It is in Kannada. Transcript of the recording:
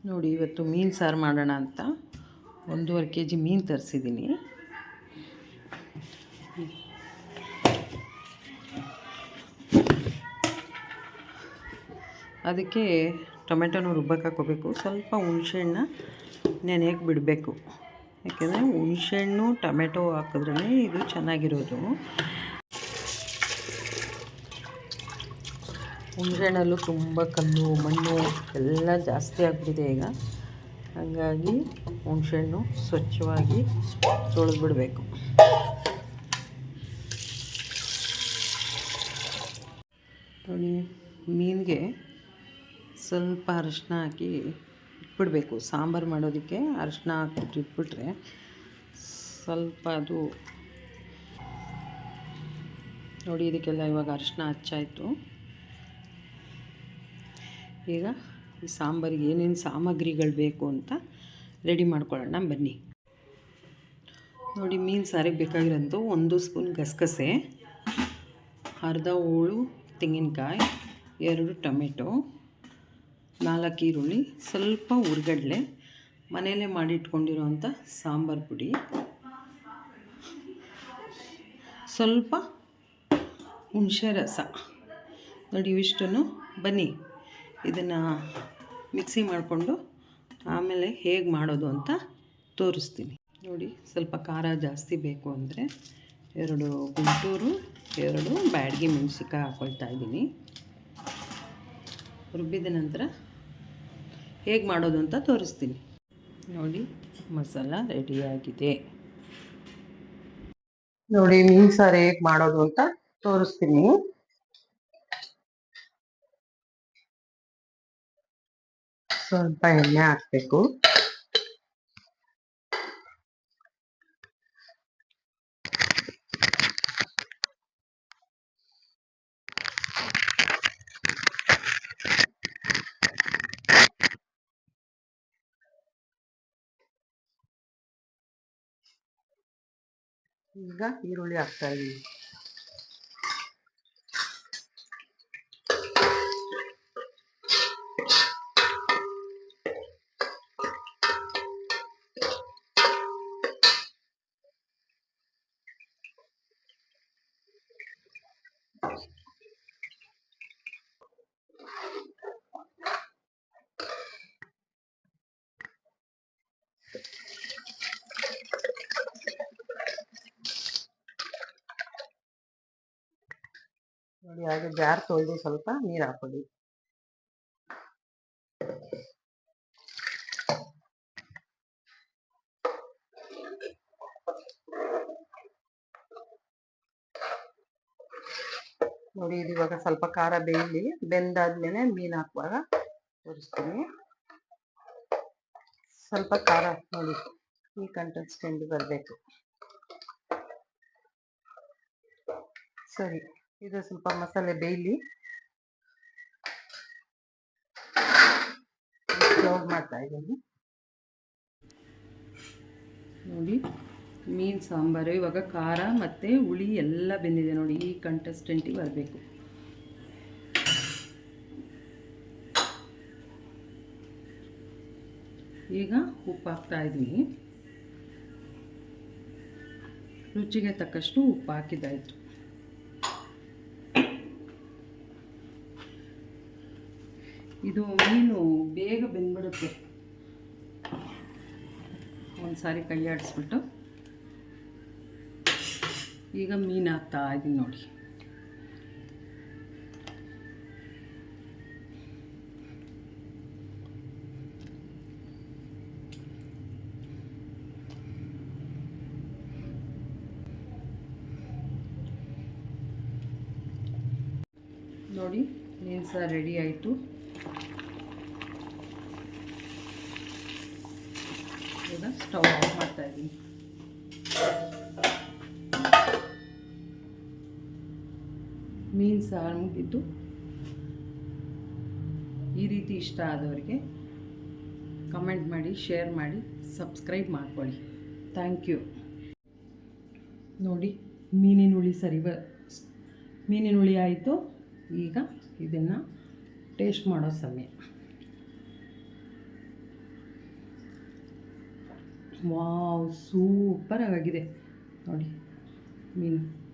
ನೋಡಿ, ಇವತ್ತು ಮೀನು ಸಾರು ಮಾಡೋಣ ಅಂತ 1.5 kg ಮೀನು ತರಿಸಿದ್ದೀನಿ. ಅದಕ್ಕೆ ಟೊಮೆಟೊನ ರುಬ್ಬಕ್ಕೆ ಹಾಕೋಬೇಕು. ಸ್ವಲ್ಪ ಹುಣಸೆಹಣ್ಣ ನೆನೆಯಕ್ಕೆ ಬಿಡಬೇಕು. ಯಾಕೆಂದರೆ ಹುಣಸೆಹಣ್ಣು ಟೊಮೆಟೊ ಹಾಕಿದ್ರೇ ಇದು ಚೆನ್ನಾಗಿರೋದು. ಹುಣಸೆಹಣ್ಣಲ್ಲೂ ತುಂಬ ಕಲ್ಲು ಮಣ್ಣು ಎಲ್ಲ ಜಾಸ್ತಿ ಆಗಿಬಿಟ್ಟಿದೆ ಈಗ. ಹಾಗಾಗಿ ಹುಣಸೆಹಣ್ಣು ಸ್ವಚ್ಛವಾಗಿ ತೊಳೆದ್ಬಿಡಬೇಕು. ನೋಡಿ, ಮೀನಿಗೆ ಸ್ವಲ್ಪ ಅರಿಶಿನ ಹಾಕಿ ಇಟ್ಬಿಡಬೇಕು. ಸಾಂಬಾರು ಮಾಡೋದಕ್ಕೆ ಅರಿಶಿನ ಹಾಕ್ಬಿಟ್ಟು ಇಟ್ಬಿಟ್ರೆ ಸ್ವಲ್ಪ ಅದು ನೋಡಿ, ಇದಕ್ಕೆಲ್ಲ ಇವಾಗ ಅರಿಶಿನ ಹಚ್ಚಾಯಿತು. ಈಗ ಈ ಸಾಂಬಾರಿಗೆ ಏನೇನು ಸಾಮಗ್ರಿಗಳು ಬೇಕು ಅಂತ ರೆಡಿ ಮಾಡ್ಕೊಳ್ಳೋಣ ಬನ್ನಿ. ನೋಡಿ, ಮೀನು ಸಾರಿಗೆ ಬೇಕಾಗಿರೋದು 1 ಸ್ಪೂನ್ ಗಸಗಸೆ, ಅರ್ಧ ಹೋಳು ತೆಂಗಿನಕಾಯಿ, 2 ಟೊಮೆಟೊ, 4 ಈರುಳ್ಳಿ, ಸ್ವಲ್ಪ ಹುರ್ಗಡ್ಲೆ, ಮನೆಯಲ್ಲೇ ಮಾಡಿಟ್ಕೊಂಡಿರೋವಂಥ ಸಾಂಬಾರು ಪುಡಿ, ಸ್ವಲ್ಪ ಹುಣಸೆ ರಸ. ನೋಡಿ, ಇವಿಷ್ಟನ್ನು ಬನ್ನಿ ಇದನ್ನು ಮಿಕ್ಸಿ ಮಾಡಿಕೊಂಡು ಆಮೇಲೆ ಹೇಗೆ ಮಾಡೋದು ಅಂತ ತೋರಿಸ್ತೀನಿ. ನೋಡಿ, ಸ್ವಲ್ಪ ಖಾರ ಜಾಸ್ತಿ ಬೇಕು ಅಂದರೆ 2 ಗುಂಟೂರು, 2 ಬ್ಯಾಡಗಿ ಮೆಣಸಿನ್ಕಾಯಿ ಹಾಕ್ಕೊಳ್ತಾ ಇದ್ದೀನಿ. ರುಬ್ಬಿದ ನಂತರ ಹೇಗೆ ಮಾಡೋದು ಅಂತ ತೋರಿಸ್ತೀನಿ. ನೋಡಿ, ಮಸಾಲ ರೆಡಿಯಾಗಿದೆ. ನೋಡಿ, ಮೀನು ಸಾರು ಹೇಗೆ ಮಾಡೋದು ಅಂತ ತೋರಿಸ್ತೀನಿ. ಸ್ವಲ್ಪ ಎಣ್ಣೆ ಹಾಕಬೇಕು. ಈಗ ಈರುಳ್ಳಿ ಹಾಕ್ತಾ ಇದ್ದೀನಿ. ನೋಡಿ, ಹಾಗೆ ಜಾರ್ ತೊಳೆದು ಸ್ವಲ್ಪ ನೀರು ಹಾಕೊಳ್ಳಿ. ನೋಡಿ, ಇದು ಇವಾಗ ಸ್ವಲ್ಪ ಖಾರ ಬೇಯಲಿ. ಬೆಂದಾದ್ಮೇಲೆ ಮೀನು ಹಾಕುವಾಗ ತೋರಿಸ್ತೀನಿ. ಸ್ವಲ್ಪ ಖಾರ ನೋಡಿ ಈ ಕನ್ಸಿಸ್ಟೆನ್ಸಿ ಬರಬೇಕು. ಸರಿ, ಇದು ಸ್ವಲ್ಪ ಮಸಾಲೆ ಬೇಯಲಿ. ಕ್ಲೋಸ್ ಮಾಡ್ತಾ ಇದ್ದೀನಿ. ನೋಡಿ, ಮೀನು ಸಾಂಬಾರು ಇವಾಗ ಖಾರ ಮತ್ತು ಹುಳಿ ಎಲ್ಲ ಬೆಂದಿದೆ. ನೋಡಿ, ಈ ಕನ್ಸಿಸ್ಟೆನ್ಸಿಗೆ ಬರಬೇಕು. ಈಗ ಉಪ್ಪು ಹಾಕ್ತಾ ಇದ್ದೀನಿ. ರುಚಿಗೆ ತಕ್ಕಷ್ಟು ಉಪ್ಪು ಹಾಕಿದ್ದಾಯಿತು. ಇದು ಮೀನು ಬೇಗ ಬೆಂದ್ಬಿಡುತ್ತೆ. ಒಂದು ಸಾರಿ ಕೈ ಆಡಿಸ್ಬಿಟ್ಟು ಈಗ ಮೀನು ಹಾಕ್ತಾ ಇದ್ದೀನಿ. ನೋಡಿ, ನೋಡಿ ಮೀನು ಸಾರು ರೆಡಿ ಆಯಿತು. ಈಗ ಸ್ಟವ್ ಆಫ್ ಮಾಡ್ತಾ ಇದ್ದೀನಿ. ಮೀನು ಸಾರು ಮುಗಿದ್ದು. ಈ ರೀತಿ ಇಷ್ಟ ಆದವರಿಗೆ ಕಮೆಂಟ್ ಮಾಡಿ, ಶೇರ್ ಮಾಡಿ, ಸಬ್ಸ್ಕ್ರೈಬ್ ಮಾಡ್ಕೊಳ್ಳಿ. Thank you. ನೋಡಿ, ಮೀನಿನ ಹುಳಿ ಆಯಿತು. ಈಗ ಇದನ್ನು ಟೇಸ್ಟ್ ಮಾಡೋ ಸಮಯ. ವಾವ್, ಸೂಪರ್ ಆಗಿದೆ ನೋಡಿ ಮೀನು.